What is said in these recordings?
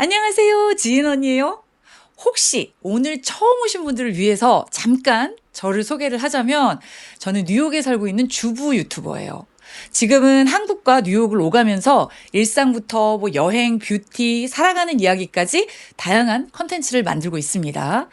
안녕하세요. 지인 언니예요. 혹시 오늘 처음 오신 분들을 위해서 잠깐 저를 소개를 하자면 저는 뉴욕에 살고 있는 주부 유튜버예요. 지금은 한국과 뉴욕을 오가면서 일상부터 뭐 여행, 뷰티, 살아가는 이야기까지 다양한 컨텐츠를 만들고 있습니다.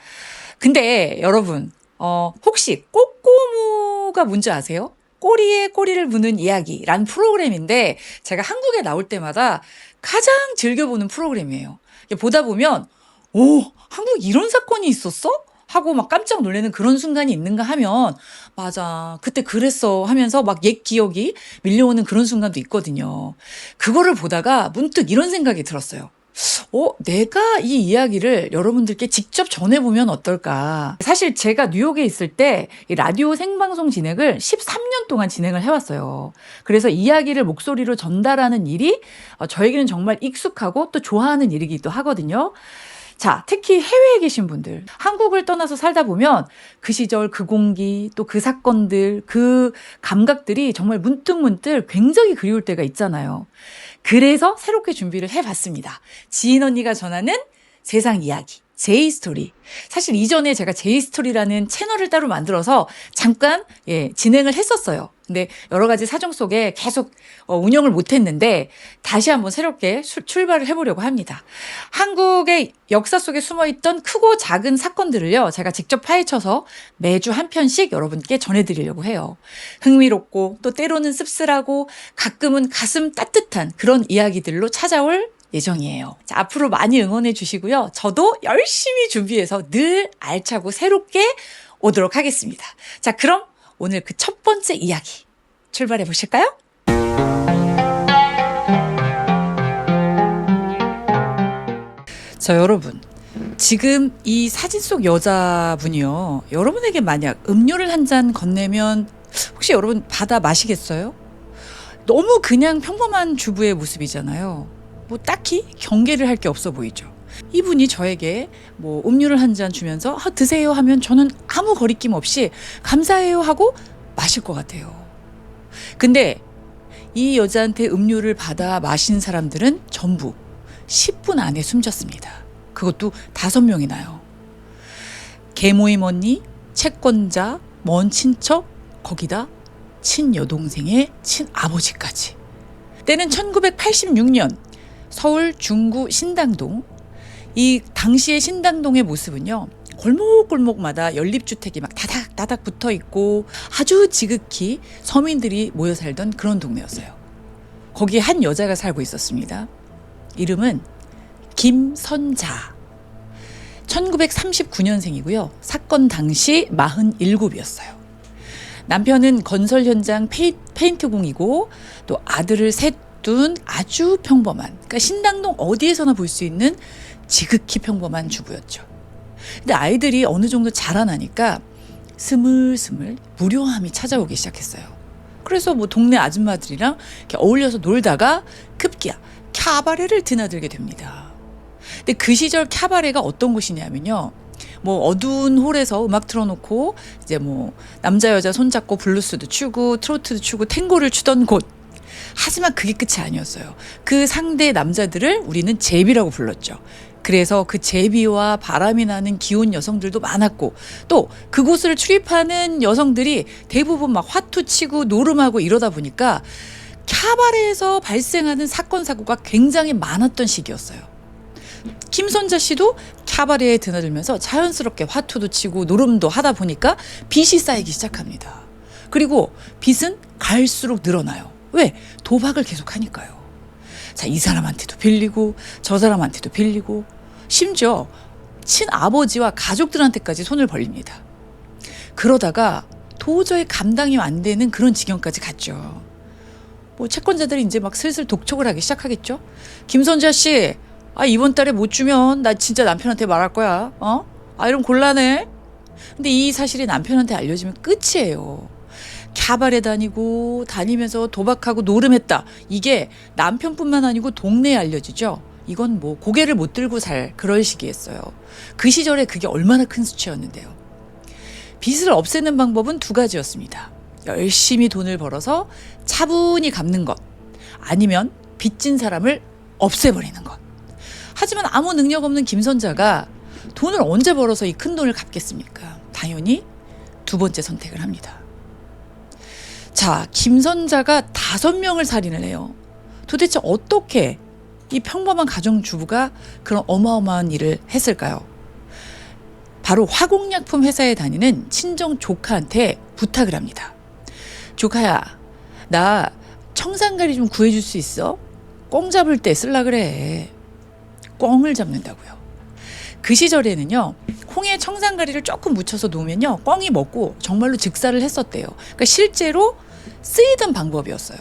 근데 여러분, 혹시 꼬꼬무가 뭔지 아세요? 꼬리에 꼬리를 무는 이야기라는 프로그램인데 제가 한국에 나올 때마다 가장 즐겨보는 프로그램이에요. 보다 보면 오, 한국 이런 사건이 있었어? 하고 막 깜짝 놀라는 그런 순간이 있는가 하면 맞아, 그때 그랬어 하면서 막 옛 기억이 밀려오는 그런 순간도 있거든요. 그거를 보다가 문득 이런 생각이 들었어요. 내가 이 이야기를 여러분들께 직접 전해보면 어떨까? 사실 제가 뉴욕에 있을 때 이 라디오 생방송 진행을 13년 동안 진행을 해왔어요. 그래서 이야기를 목소리로 전달하는 일이 저에게는 정말 익숙하고 또 좋아하는 일이기도 하거든요. 자, 특히 해외에 계신 분들, 한국을 떠나서 살다 보면 그 시절 그 공기, 또 그 사건들, 그 감각들이 정말 문득문득 굉장히 그리울 때가 있잖아요. 그래서 새롭게 준비를 해봤습니다. 지인 언니가 전하는 세상 이야기. 제이스토리. 사실 이전에 제가 제이스토리라는 채널을 따로 만들어서 잠깐 진행을 했었어요. 근데 여러 가지 사정 속에 계속 운영을 못했는데 다시 한번 새롭게 출발을 해보려고 합니다. 한국의 역사 속에 숨어있던 크고 작은 사건들을요, 제가 직접 파헤쳐서 매주 한 편씩 여러분께 전해드리려고 해요. 흥미롭고 또 때로는 씁쓸하고 가끔은 가슴 따뜻한 그런 이야기들로 찾아올 예정이에요. 자, 앞으로 많이 응원해 주시고요. 저도 열심히 준비해서 늘 알차고 새롭게 오도록 하겠습니다. 자, 그럼 오늘 그 첫 번째 이야기 출발해 보실까요? 자, 여러분. 지금 이 사진 속 여자분이요. 여러분에게 만약 음료를 한 잔 건네면 혹시 여러분 받아 마시겠어요? 너무 그냥 평범한 주부의 모습이잖아요. 뭐 딱히 경계를 할 게 없어 보이죠. 이분이 저에게 뭐 음료를 한 잔 주면서 드세요 하면 저는 아무 거리낌 없이 감사해요 하고 마실 것 같아요. 근데 이 여자한테 음료를 받아 마신 사람들은 전부 10분 안에 숨졌습니다. 그것도 5명이나요. 계모임 언니, 채권자, 먼 친척, 거기다 친여동생의 친아버지까지. 때는 1986년 서울 중구 신당동. 이 당시의 신당동의 모습은요, 골목골목마다 연립주택이 막 다닥다닥 붙어 있고 아주 지극히 서민들이 모여 살던 그런 동네였어요. 거기에 한 여자가 살고 있었습니다. 이름은 김선자. 1939년생이고요. 사건 당시 47이었어요. 남편은 건설 현장 페인트공이고 또 아들을 셋 둔 아주 평범한, 그러니까 신당동 어디에서나 볼 수 있는 지극히 평범한 주부였죠. 근데 아이들이 어느 정도 자라나니까 스물스물 무료함이 찾아오기 시작했어요. 그래서 뭐 동네 아줌마들이랑 이렇게 어울려서 놀다가 급기야 캬바레를 드나들게 됩니다. 근데 그 시절 캬바레가 어떤 곳이냐면요, 뭐 어두운 홀에서 음악 틀어놓고 이제 뭐 남자 여자 손잡고 블루스도 추고 트로트도 추고 탱고를 추던 곳. 하지만 그게 끝이 아니었어요. 그 상대 남자들을 우리는 제비라고 불렀죠. 그래서 그 제비와 바람이 나는 귀여운 여성들도 많았고, 또 그곳을 출입하는 여성들이 대부분 막 화투 치고 노름하고 이러다 보니까 캬바레에서 발생하는 사건 사고가 굉장히 많았던 시기였어요. 김선자 씨도 캬바레에 드나들면서 자연스럽게 화투도 치고 노름도 하다 보니까 빚이 쌓이기 시작합니다. 그리고 빚은 갈수록 늘어나요. 왜? 도박을 계속 하니까요. 자, 이 사람한테도 빌리고 저 사람한테도 빌리고 심지어 친아버지와 가족들한테까지 손을 벌립니다. 그러다가 도저히 감당이 안 되는 그런 지경까지 갔죠. 뭐 채권자들이 이제 막 슬슬 독촉을 하기 시작하겠죠. 김선자 씨, 이번 달에 못 주면 나 진짜 남편한테 말할 거야. 이러면 곤란해. 근데 이 사실이 남편한테 알려지면 끝이에요. 캬바레 다니면서 도박하고 노름했다. 이게 남편뿐만 아니고 동네에 알려지죠. 이건 뭐 고개를 못 들고 살 그럴 시기였어요. 그 시절에 그게 얼마나 큰 수치였는데요. 빚을 없애는 방법은 2가지였습니다. 열심히 돈을 벌어서 차분히 갚는 것, 아니면 빚진 사람을 없애버리는 것. 하지만 아무 능력 없는 김선자가 돈을 언제 벌어서 이 큰 돈을 갚겠습니까? 당연히 두 번째 선택을 합니다. 자, 김선자가 5명을 살인을 해요. 도대체 어떻게 이 평범한 가정주부가 그런 어마어마한 일을 했을까요? 바로 화공약품 회사에 다니는 친정 조카한테 부탁을 합니다. 조카야, 나 청산가리 좀 구해줄 수 있어? 꿩 잡을 때 쓸라 그래. 꿩을 잡는다고요. 그 시절에는요, 콩에 청산가리를 조금 묻혀서 놓으면요, 꿩이 먹고 정말로 즉사를 했었대요. 그러니까 실제로 쓰이던 방법이었어요.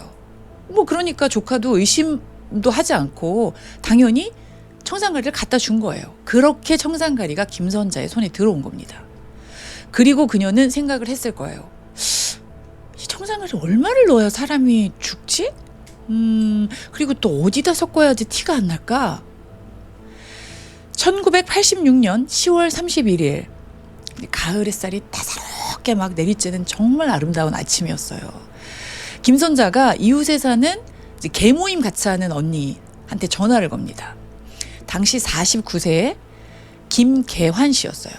뭐 그러니까 조카도 의심도 하지 않고 당연히 청산가리를 갖다 준 거예요. 그렇게 청산가리가 김선자의 손에 들어온 겁니다. 그리고 그녀는 생각을 했을 거예요. 이 청산가리 얼마를 넣어야 사람이 죽지? 그리고 또 어디다 섞어야지 티가 안 날까? 1986년 10월 31일 가을 햇살이 따사롭게 막 내리쬐는 정말 아름다운 아침이었어요. 김선자가 이웃에 사는 계모임 같이 하는 언니한테 전화를 겁니다. 당시 49세의 김계환 씨였어요.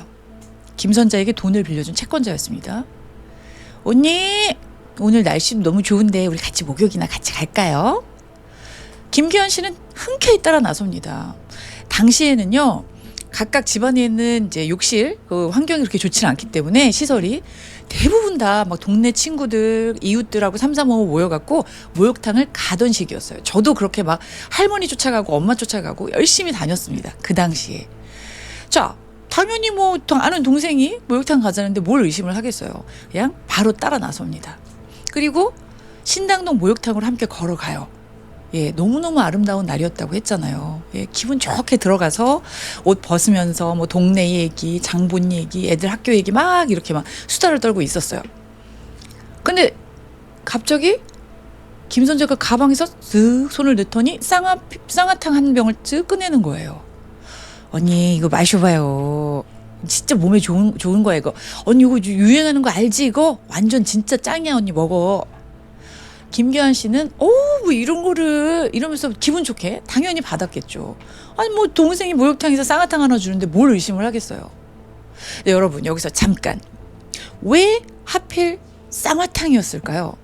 김선자에게 돈을 빌려준 채권자였습니다. 언니, 오늘 날씨도 너무 좋은데 우리 같이 목욕이나 같이 갈까요? 김계환 씨는 흔쾌히 따라 나섭니다. 당시에는요, 각각 집안에 있는 이제 욕실, 그 환경이 그렇게 좋지는 않기 때문에 시설이 대부분 다 막 동네 친구들, 이웃들하고 삼삼오오 모여갖고 목욕탕을 가던 시기였어요. 저도 그렇게 막 할머니 쫓아가고 엄마 쫓아가고 열심히 다녔습니다. 그 당시에. 자, 당연히 뭐 아는 동생이 목욕탕 가자는데 뭘 의심을 하겠어요. 그냥 바로 따라 나섭니다. 그리고 신당동 목욕탕으로 함께 걸어가요. 예, 너무너무 아름다운 날이었다고 했잖아요. 예, 기분 좋게 들어가서 옷 벗으면서 뭐 동네 얘기, 장본 얘기, 애들 학교 얘기 막 이렇게 막 수다를 떨고 있었어요. 근데 갑자기 김선재가 가방에서 쓱 손을 넣더니 쌍화탕 한 병을 쓱 꺼내는 거예요. 언니 이거 마셔봐요. 진짜 몸에 좋은 거야 이거. 언니 이거 유행하는 거 알지 이거? 완전 진짜 짱이야 언니 먹어. 김계환 씨는 뭐 이런 거를 이러면서 기분 좋게 당연히 받았겠죠. 아니 뭐 동생이 목욕탕에서 쌍화탕 하나 주는데 뭘 의심을 하겠어요. 네, 여러분 여기서 잠깐, 왜 하필 쌍화탕이었을까요?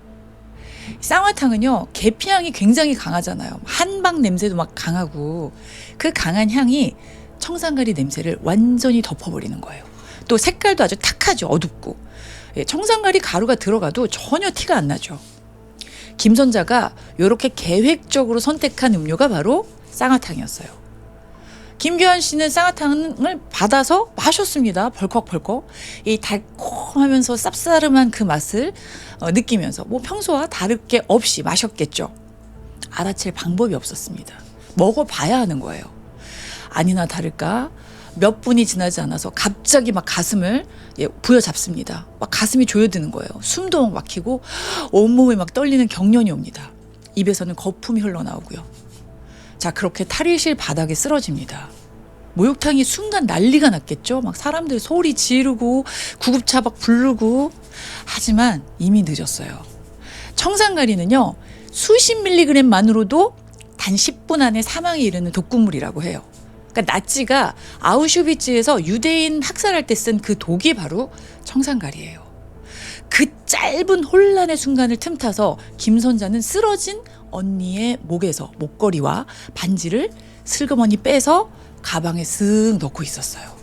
쌍화탕은요, 계피향이 굉장히 강하잖아요. 한방 냄새도 막 강하고 그 강한 향이 청산가리 냄새를 완전히 덮어버리는 거예요. 또 색깔도 아주 탁하죠. 어둡고. 청산가리 가루가 들어가도 전혀 티가 안 나죠. 김선자가 이렇게 계획적으로 선택한 음료가 바로 쌍화탕이었어요. 김계환 씨는 쌍화탕을 받아서 마셨습니다. 벌컥벌컥. 이 달콤하면서 쌉싸름한 그 맛을 느끼면서 뭐 평소와 다를 게 없이 마셨겠죠. 알아챌 방법이 없었습니다. 먹어봐야 하는 거예요. 아니나 다를까 몇 분이 지나지 않아서 갑자기 막 가슴을 부여잡습니다. 막 가슴이 조여드는 거예요. 숨도 막 막히고 온몸이 막 떨리는 경련이 옵니다. 입에서는 거품이 흘러나오고요. 자, 그렇게 탈의실 바닥에 쓰러집니다. 목욕탕이 순간 난리가 났겠죠. 막 사람들 소리 지르고 구급차 막 부르고. 하지만 이미 늦었어요. 청산가리는요, 수십 밀리그램만으로도 단 10분 안에 사망에 이르는 독극물이라고 해요. 그러니까 나치가 아우슈비츠에서 유대인 학살할 때 쓴 그 독이 바로 청산가리예요. 그 짧은 혼란의 순간을 틈타서 김선자는 쓰러진 언니의 목에서 목걸이와 반지를 슬그머니 빼서 가방에 쓱 넣고 있었어요.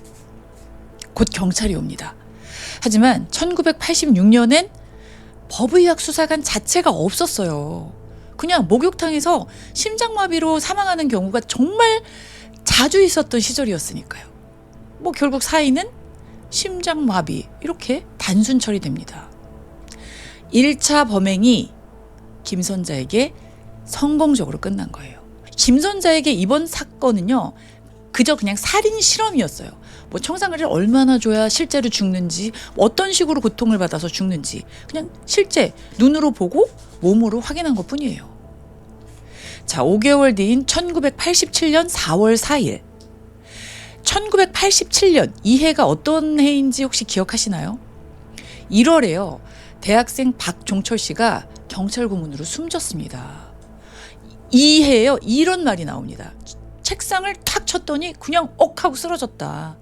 곧 경찰이 옵니다. 하지만 1986년엔 법의학 수사관 자체가 없었어요. 그냥 목욕탕에서 심장마비로 사망하는 경우가 정말 자주 있었던 시절이었으니까요. 뭐 결국 사인은 심장마비, 이렇게 단순 처리됩니다. 1차 범행이 김선자에게 성공적으로 끝난 거예요. 김선자에게 이번 사건은요, 그저 그냥 살인 실험이었어요. 뭐 청산가리를 얼마나 줘야 실제로 죽는지, 어떤 식으로 고통을 받아서 죽는지 그냥 실제 눈으로 보고 몸으로 확인한 것뿐이에요. 자, 5개월 뒤인 1987년 4월 4일. 1987년 이 해가 어떤 해인지 혹시 기억하시나요? 1월에요. 대학생 박종철 씨가 경찰 고문으로 숨졌습니다. 이 해에요, 이런 말이 나옵니다. 책상을 탁 쳤더니 그냥 억 하고 쓰러졌다.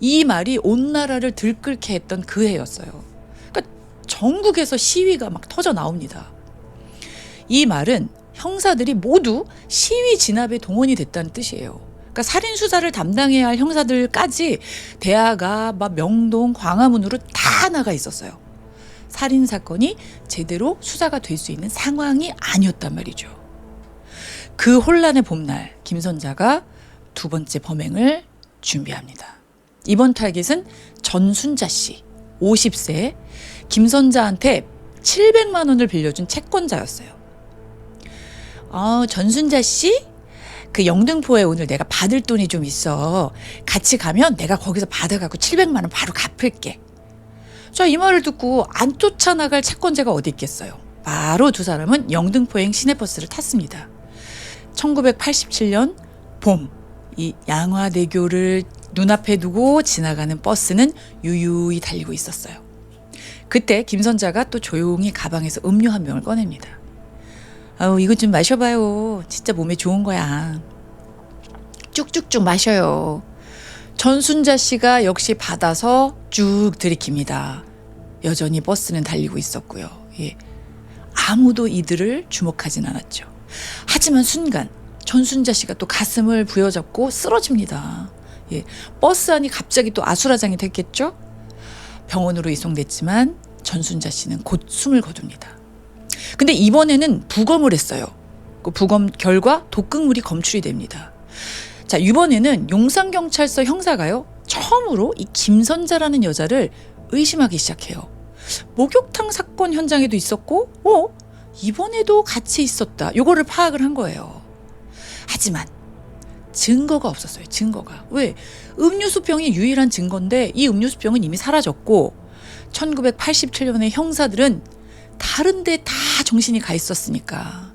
이 말이 온 나라를 들끓게 했던 그 해였어요. 그러니까 전국에서 시위가 막 터져 나옵니다. 이 말은 형사들이 모두 시위 진압에 동원이 됐다는 뜻이에요. 그러니까 살인 수사를 담당해야 할 형사들까지 대하가 막 명동, 광화문으로 다 나가 있었어요. 살인 사건이 제대로 수사가 될 수 있는 상황이 아니었단 말이죠. 그 혼란의 봄날, 김선자가 두 번째 범행을 준비합니다. 이번 타겟은 전순자 씨, 50세, 김선자한테 700만 원을 빌려준 채권자였어요. 전순자 씨? 그 영등포에 오늘 내가 받을 돈이 좀 있어. 같이 가면 내가 거기서 받아갖고 700만 원 바로 갚을게. 자, 이 말을 듣고 안 쫓아나갈 채권자가 어디 있겠어요. 바로 두 사람은 영등포행 시내버스를 탔습니다. 1987년 봄, 이 양화대교를 눈앞에 두고 지나가는 버스는 유유히 달리고 있었어요. 그때 김선자가 또 조용히 가방에서 음료 한 병을 꺼냅니다. 이거 좀 마셔봐요. 진짜 몸에 좋은 거야. 쭉쭉쭉 마셔요. 전순자 씨가 역시 받아서 쭉 들이킵니다. 여전히 버스는 달리고 있었고요. 예. 아무도 이들을 주목하진 않았죠. 하지만 순간 전순자 씨가 또 가슴을 부여잡고 쓰러집니다. 예. 버스 안이 갑자기 또 아수라장이 됐겠죠? 병원으로 이송됐지만 전순자 씨는 곧 숨을 거둡니다. 근데 이번에는 부검을 했어요. 그 부검 결과 독극물이 검출이 됩니다. 자, 이번에는 용산경찰서 형사가요, 처음으로 이 김선자라는 여자를 의심하기 시작해요. 목욕탕 사건 현장에도 있었고, 이번에도 같이 있었다. 요거를 파악을 한 거예요. 하지만 증거가 없었어요. 증거가. 왜? 음료수병이 유일한 증거인데 이 음료수병은 이미 사라졌고 1987년에 형사들은 다른 데 다 정신이 가 있었으니까.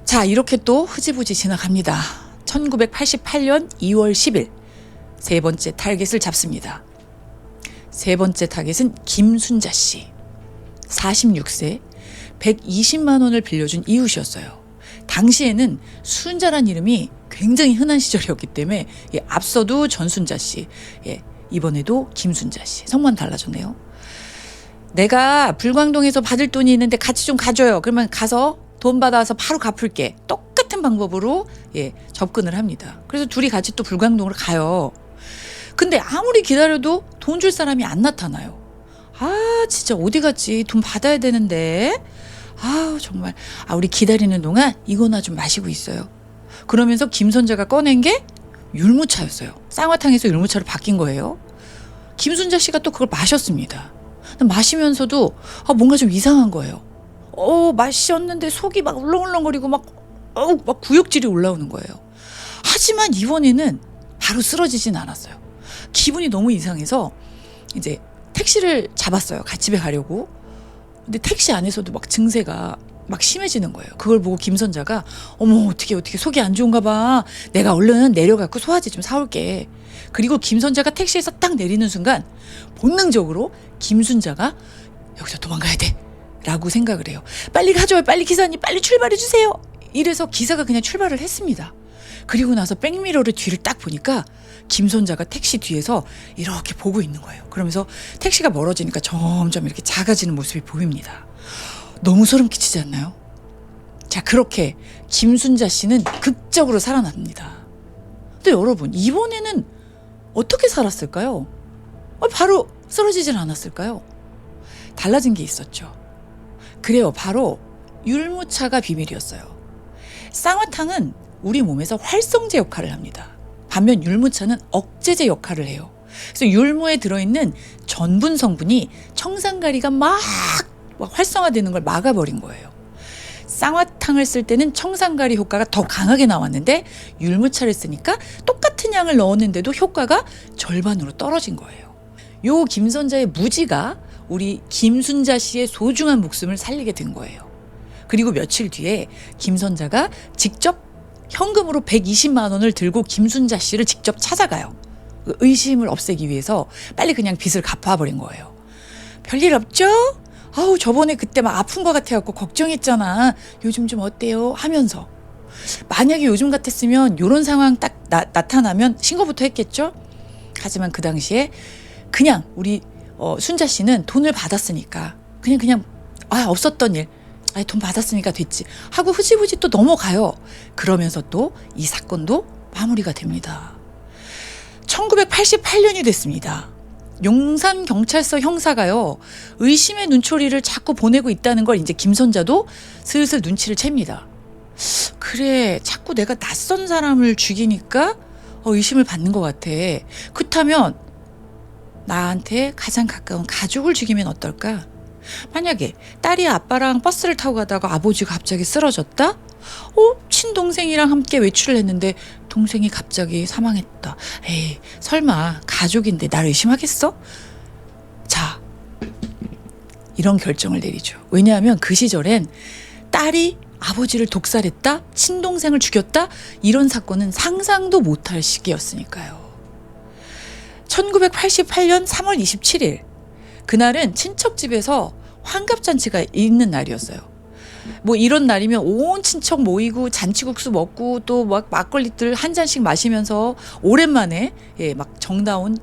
자, 이렇게 또 흐지부지 지나갑니다. 1988년 2월 10일 세 번째 타겟을 잡습니다. 세 번째 타겟은 김순자 씨. 46세, 120만 원을 빌려준 이웃이었어요. 당시에는 순자란 이름이 굉장히 흔한 시절이었기 때문에 앞서도 전순자 씨, 이번에도 김순자 씨. 성만 달라졌네요. 내가 불광동에서 받을 돈이 있는데 같이 좀 가줘요. 그러면 가서 돈 받아서 바로 갚을게. 똑같은 방법으로 접근을 합니다. 그래서 둘이 같이 또 불광동으로 가요. 근데 아무리 기다려도 돈 줄 사람이 안 나타나요. 진짜 어디 갔지? 돈 받아야 되는데. 정말. 우리 기다리는 동안 이거나 좀 마시고 있어요. 그러면서 김선자가 꺼낸 게 율무차였어요. 쌍화탕에서 율무차로 바뀐 거예요. 김순자 씨가 또 그걸 마셨습니다. 마시면서도 뭔가 좀 이상한 거예요. 마셨는데 속이 막 울렁울렁거리고 막 구역질이 올라오는 거예요. 하지만 이번에는 바로 쓰러지진 않았어요. 기분이 너무 이상해서 이제 택시를 잡았어요. 같이 집에 가려고. 근데 택시 안에서도 막 증세가 막 심해지는 거예요. 그걸 보고 김선자가 어떻게 속이 안 좋은가 봐. 내가 얼른 내려갖고 소화제 좀 사올게. 그리고 김선자가 택시에서 딱 내리는 순간 본능적으로 김순자가 여기서 도망가야 돼 라고 생각을 해요. 빨리 가줘요. 빨리 기사님 빨리 출발해 주세요. 이래서 기사가 그냥 출발을 했습니다. 그리고 나서 백미러를 뒤를 딱 보니까 김선자가 택시 뒤에서 이렇게 보고 있는 거예요. 그러면서 택시가 멀어지니까 점점 이렇게 작아지는 모습이 보입니다. 너무 소름 끼치지 않나요? 자, 그렇게 김순자 씨는 극적으로 살아납니다. 근데 여러분, 이번에는 어떻게 살았을까요? 바로 쓰러지질 않았을까요? 달라진 게 있었죠. 그래요. 바로 율무차가 비밀이었어요. 쌍화탕은 우리 몸에서 활성제 역할을 합니다. 반면 율무차는 억제제 역할을 해요. 그래서 율무에 들어있는 전분 성분이 청산가리가 막 활성화되는 걸 막아버린 거예요. 쌍화탕을 쓸 때는 청산가리 효과가 더 강하게 나왔는데 율무차를 쓰니까 똑같은 양을 넣었는데도 효과가 절반으로 떨어진 거예요. 요 김선자의 무지가 우리 김순자 씨의 소중한 목숨을 살리게 된 거예요. 그리고 며칠 뒤에 김선자가 직접 현금으로 120만 원을 들고 김순자 씨를 직접 찾아가요. 의심을 없애기 위해서 빨리 그냥 빚을 갚아버린 거예요. 별일 없죠? 저번에 그때 막 아픈 것 같아갖고 걱정했잖아. 요즘 좀 어때요? 하면서. 만약에 요즘 같았으면 이런 상황 딱 나타나면 신고부터 했겠죠. 하지만 그 당시에 그냥 우리 순자 씨는 돈을 받았으니까 그냥 없었던 일, 돈 받았으니까 됐지 하고 흐지부지 또 넘어가요. 그러면서 또 이 사건도 마무리가 됩니다. 1988년이 됐습니다. 용산경찰서 형사가요, 의심의 눈초리를 자꾸 보내고 있다는 걸 이제 김선자도 슬슬 눈치를 챕니다. 그래, 자꾸 내가 낯선 사람을 죽이니까 의심을 받는 것 같아. 그렇다면 나한테 가장 가까운 가족을 죽이면 어떨까? 만약에 딸이 아빠랑 버스를 타고 가다가 아버지가 갑자기 쓰러졌다? 친동생이랑 함께 외출을 했는데 동생이 갑자기 사망했다. 에이, 설마 가족인데 날 의심하겠어? 자, 이런 결정을 내리죠. 왜냐하면 그 시절엔 딸이 아버지를 독살했다, 친동생을 죽였다, 이런 사건은 상상도 못할 시기였으니까요. 1988년 3월 27일, 그날은 친척 집에서 환갑잔치가 있는 날이었어요. 뭐 이런 날이면 온 친척 모이고 잔치국수 먹고 또 막 막걸리들 한 잔씩 마시면서 오랜만에 막 정다운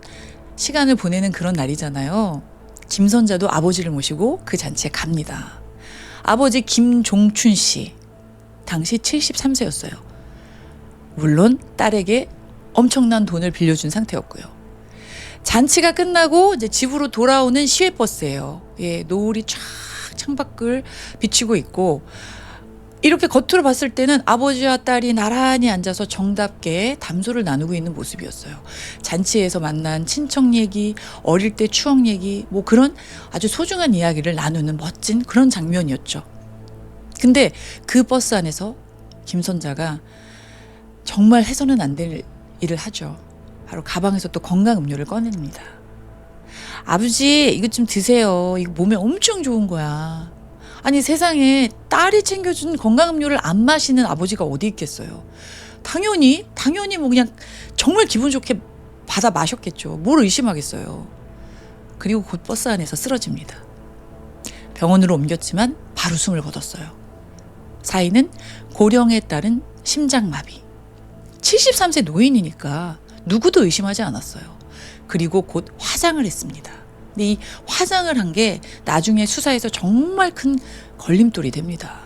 시간을 보내는 그런 날이잖아요. 김선자도 아버지를 모시고 그 잔치에 갑니다. 아버지 김종춘 씨, 당시 73세였어요. 물론 딸에게 엄청난 돈을 빌려준 상태였고요. 잔치가 끝나고 이제 집으로 돌아오는 시외버스예요. 노을이 쫙 창밖을 비치고 있고, 이렇게 겉으로 봤을 때는 아버지와 딸이 나란히 앉아서 정답게 담소를 나누고 있는 모습이었어요. 잔치에서 만난 친척 얘기, 어릴 때 추억 얘기, 뭐 그런 아주 소중한 이야기를 나누는 멋진 그런 장면이었죠. 근데 그 버스 안에서 김선자가 정말 해서는 안 될 일을 하죠. 바로 가방에서 또 건강 음료를 꺼냅니다. 아버지, 이거 좀 드세요. 이거 몸에 엄청 좋은 거야. 아니, 세상에 딸이 챙겨준 건강음료를 안 마시는 아버지가 어디 있겠어요. 당연히 뭐 그냥 정말 기분 좋게 받아 마셨겠죠. 뭘 의심하겠어요. 그리고 곧 버스 안에서 쓰러집니다. 병원으로 옮겼지만 바로 숨을 거뒀어요. 사인은 고령에 따른 심장마비. 73세 노인이니까 누구도 의심하지 않았어요. 그리고 곧 화장을 했습니다. 근데 이 화장을 한 게 나중에 수사에서 정말 큰 걸림돌이 됩니다.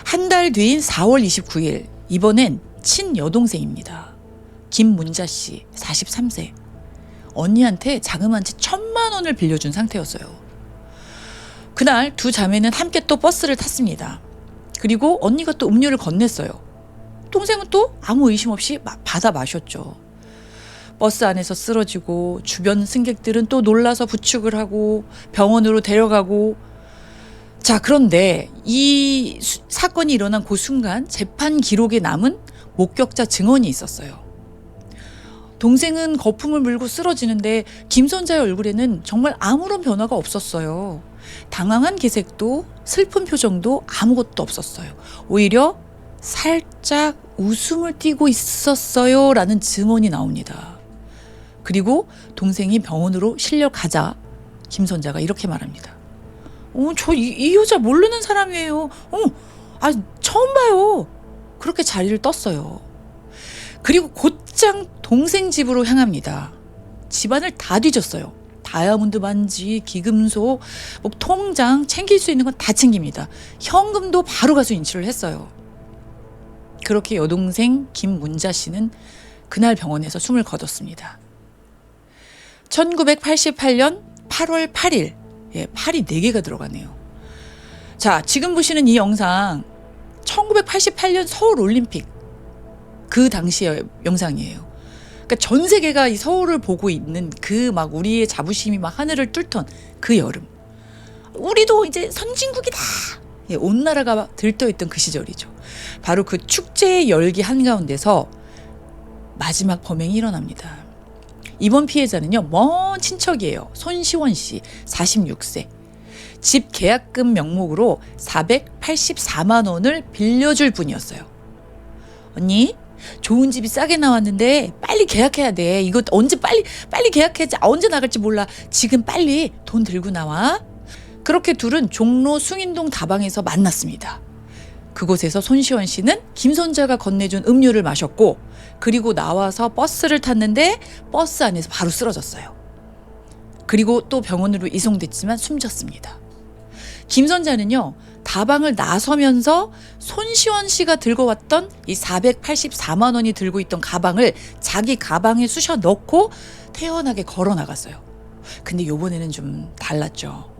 한 달 뒤인 4월 29일, 이번엔 친여동생입니다. 김문자 씨, 43세. 언니한테 자그만 채 1,000만 원을 빌려준 상태였어요. 그날 두 자매는 함께 또 버스를 탔습니다. 그리고 언니가 또 음료를 건넸어요. 동생은 또 아무 의심 없이 받아 마셨죠. 버스 안에서 쓰러지고 주변 승객들은 또 놀라서 부축을 하고 병원으로 데려가고. 자, 그런데 이 사건이 일어난 그 순간 재판 기록에 남은 목격자 증언이 있었어요. 동생은 거품을 물고 쓰러지는데 김선자의 얼굴에는 정말 아무런 변화가 없었어요. 당황한 기색도 슬픈 표정도 아무것도 없었어요. 오히려 살짝 웃음을 띠고 있었어요 라는 증언이 나옵니다. 그리고 동생이 병원으로 실려가자 김선자가 이렇게 말합니다. 저 이 여자 모르는 사람이에요. 처음 봐요. 그렇게 자리를 떴어요. 그리고 곧장 동생 집으로 향합니다. 집안을 다 뒤졌어요. 다이아몬드 반지, 기금속, 뭐 통장, 챙길 수 있는 건 다 챙깁니다. 현금도 바로 가서 인출을 했어요. 그렇게 여동생 김문자 씨는 그날 병원에서 숨을 거뒀습니다. 1988년 8월 8일, 8이 4개가 들어가네요. 자, 지금 보시는 이 영상 1988년 서울올림픽 그 당시의 영상이에요. 그러니까 전 세계가 이 서울을 보고 있는 그 막 우리의 자부심이 막 하늘을 뚫던 그 여름. 우리도 이제 선진국이다. 온 나라가 들떠있던 그 시절이죠. 바로 그 축제의 열기 한가운데서 마지막 범행이 일어납니다. 이번 피해자는요, 먼 친척이에요. 손시원 씨, 46세. 집 계약금 명목으로 484만 원을 빌려줄 분이었어요. 언니, 좋은 집이 싸게 나왔는데 빨리 계약해야 돼. 이거 언제 빨리 계약해야지. 언제 나갈지 몰라. 지금 빨리 돈 들고 나와. 그렇게 둘은 종로 숭인동 다방에서 만났습니다. 그곳에서 손시원 씨는 김선자가 건네준 음료를 마셨고 그리고 나와서 버스를 탔는데 버스 안에서 바로 쓰러졌어요. 그리고 또 병원으로 이송됐지만 숨졌습니다. 김선자는요, 다방을 나서면서 손시원 씨가 들고 왔던 이 484만 원이 들고 있던 가방을 자기 가방에 쑤셔 넣고 태연하게 걸어 나갔어요. 근데 요번에는 좀 달랐죠.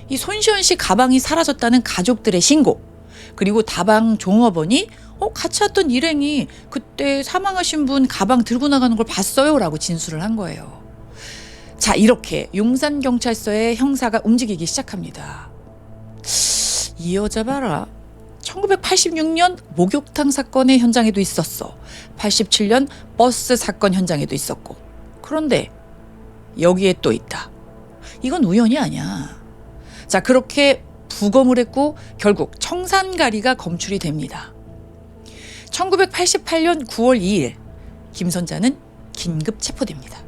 이 손시원 씨 가방이 사라졌다는 가족들의 신고, 그리고 다방 종업원이 같이 왔던 일행이 그때 사망하신 분 가방 들고 나가는 걸 봤어요 라고 진술을 한 거예요. 자, 이렇게 용산경찰서의 형사가 움직이기 시작합니다. 이 여자 봐라. 1986년 목욕탕 사건의 현장에도 있었어. 87년 버스 사건 현장에도 있었고. 그런데 여기에 또 있다. 이건 우연이 아니야. 자, 그렇게 부검을 했고 결국 청산가리가 검출이 됩니다. 1988년 9월 2일 김선자는 긴급 체포됩니다.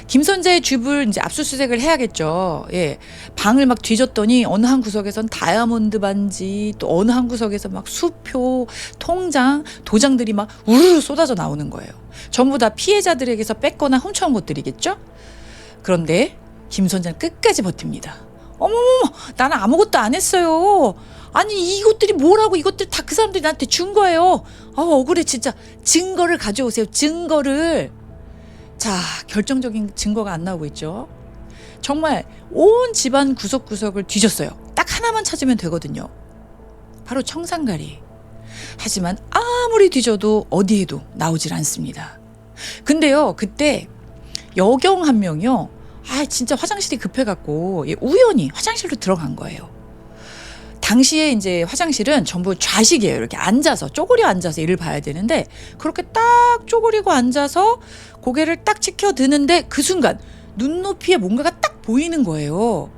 김선자의 집을 이제 압수수색을 해야겠죠. 예. 방을 막 뒤졌더니 어느 한 구석에선 다이아몬드 반지, 또 어느 한 구석에서 막 수표, 통장, 도장들이 막 우르르 쏟아져 나오는 거예요. 전부 다 피해자들에게서 뺏거나 훔쳐온 것들이겠죠? 그런데 김선자는 끝까지 버팁니다. 어머머머, 나는 아무것도 안 했어요. 아니, 이것들이 뭐라고, 이것들 다 그 사람들이 나한테 준 거예요. 억울해, 진짜. 증거를 가져오세요, 증거를. 자, 결정적인 증거가 안 나오고 있죠. 정말 온 집안 구석구석을 뒤졌어요. 딱 하나만 찾으면 되거든요. 바로 청산가리. 하지만 아무리 뒤져도 어디에도 나오질 않습니다. 근데요, 그때 여경 한 명이요. 진짜 화장실이 급해갖고 우연히 화장실로 들어간 거예요. 당시에 이제 화장실은 전부 좌식이에요. 이렇게 앉아서, 쪼그려 앉아서 일을 봐야 되는데, 그렇게 딱 쪼그리고 앉아서 고개를 딱 치켜드는데 그 순간 눈높이에 뭔가가 딱 보이는 거예요.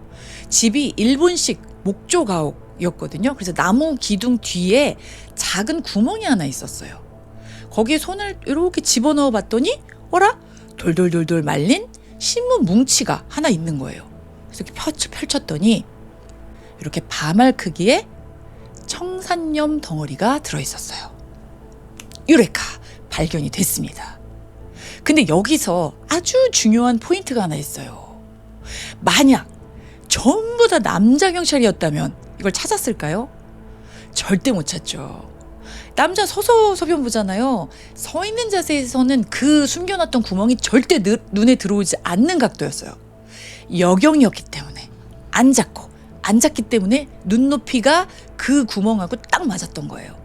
집이 일본식 목조 가옥이었거든요. 그래서 나무 기둥 뒤에 작은 구멍이 하나 있었어요. 거기에 손을 이렇게 집어넣어 봤더니 어라? 돌돌돌돌 말린 신문 뭉치가 하나 있는 거예요. 그래서 이렇게 펼쳤더니 이렇게 바말 크기의 청산염 덩어리가 들어있었어요. 유레카! 발견이 됐습니다. 근데 여기서 아주 중요한 포인트가 하나 있어요. 만약 전부 다 남자 경찰이었다면 이걸 찾았을까요? 절대 못 찾죠. 남자 서소소변부잖아요. 서 있는 자세에서는 그 숨겨놨던 구멍이 절대 눈에 들어오지 않는 각도였어요. 여경이었기 때문에 앉았기 때문에 눈높이가 그 구멍하고 딱 맞았던 거예요.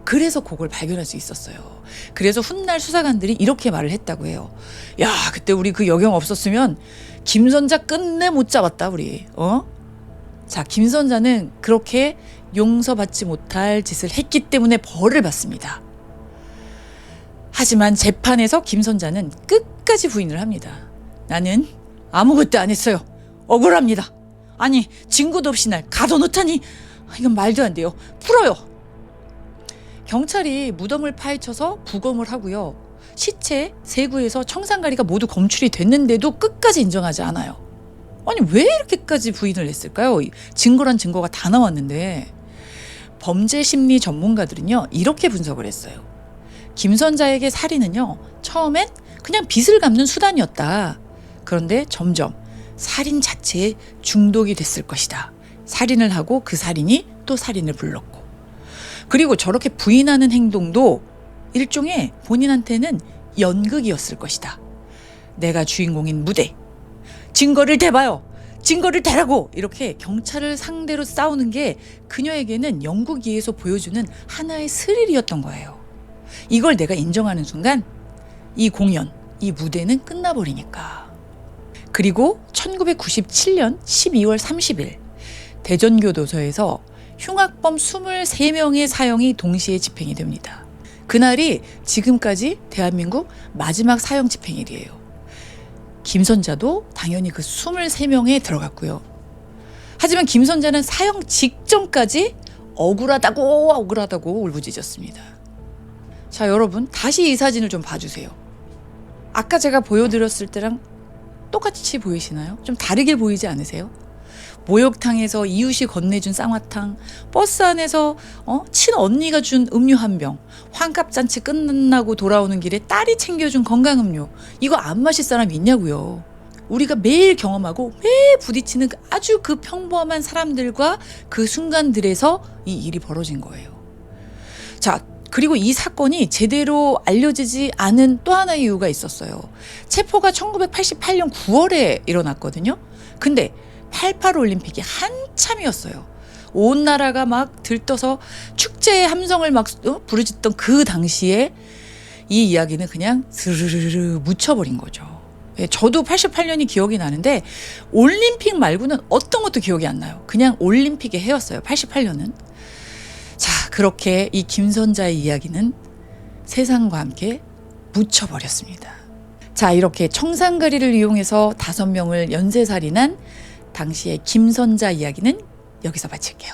그래서 그걸 발견할 수 있었어요. 그래서 훗날 수사관들이 이렇게 말을 했다고 해요. 야, 그때 우리 그 여경 없었으면 김선자 끝내 못 잡았다, 우리. 자, 김선자는 그렇게 용서받지 못할 짓을 했기 때문에 벌을 받습니다. 하지만 재판에서 김선자는 끝까지 부인을 합니다. 나는 아무것도 안 했어요. 억울합니다. 아니, 증거도 없이 날 가둬놓다니, 이건 말도 안 돼요. 풀어요. 경찰이 무덤을 파헤쳐서 부검을 하고요. 시체, 세구에서 청산가리가 모두 검출이 됐는데도 끝까지 인정하지 않아요. 아니, 왜 이렇게까지 부인을 했을까요? 증거란 증거가 다 나왔는데. 범죄 심리 전문가들은요, 이렇게 분석을 했어요. 김선자에게 살인은요, 처음엔 그냥 빚을 갚는 수단이었다. 그런데 점점 살인 자체에 중독이 됐을 것이다. 살인을 하고 그 살인이 또 살인을 불렀고. 그리고 저렇게 부인하는 행동도 일종의 본인한테는 연극이었을 것이다. 내가 주인공인 무대. 증거를 대봐요. 증거를 대라고. 이렇게 경찰을 상대로 싸우는 게 그녀에게는 연극위에서 보여주는 하나의 스릴이었던 거예요. 이걸 내가 인정하는 순간 이 공연, 이 무대는 끝나버리니까. 그리고 1997년 12월 30일 대전교도소에서 흉악범 23명의 사형이 동시에 집행이 됩니다. 그날이 지금까지 대한민국 마지막 사형 집행일이에요. 김선자도 당연히 그 23명에 들어갔고요. 하지만 김선자는 사형 직전까지 억울하다고 울부짖었습니다. 자, 여러분, 다시 이 사진을 좀 봐주세요. 아까 제가 보여드렸을 때랑 똑같이 보이시나요? 좀 다르게 보이지 않으세요? 목욕탕에서 이웃이 건네준 쌍화탕, 버스 안에서 친언니가 준 음료 한 병, 환갑잔치 끝나고 돌아오는 길에 딸이 챙겨준 건강음료, 이거 안 마실 사람 있냐고요. 우리가 매일 경험하고 매일 부딪히는 아주 그 평범한 사람들과 그 순간들에서 이 일이 벌어진 거예요. 자, 그리고 이 사건이 제대로 알려지지 않은 또 하나의 이유가 있었어요. 체포가 1988년 9월에 일어났거든요. 근데 88 올림픽이 한참이었어요. 온 나라가 막 들떠서 축제의 함성을 막 부르짖던 그 당시에 이 이야기는 그냥 스르르르 묻혀버린 거죠. 예, 저도 88년이 기억이 나는데 올림픽 말고는 어떤 것도 기억이 안 나요. 그냥 올림픽의 해였어요. 88년은. 자, 그렇게 이 김선자의 이야기는 세상과 함께 묻혀버렸습니다. 자, 이렇게 청산가리를 이용해서 5명을 연쇄살인한 당시의 김선자 이야기는 여기서 마칠게요.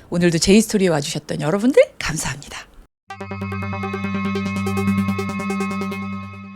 오늘도 제이스토리에 와주셨던 여러분들 감사합니다.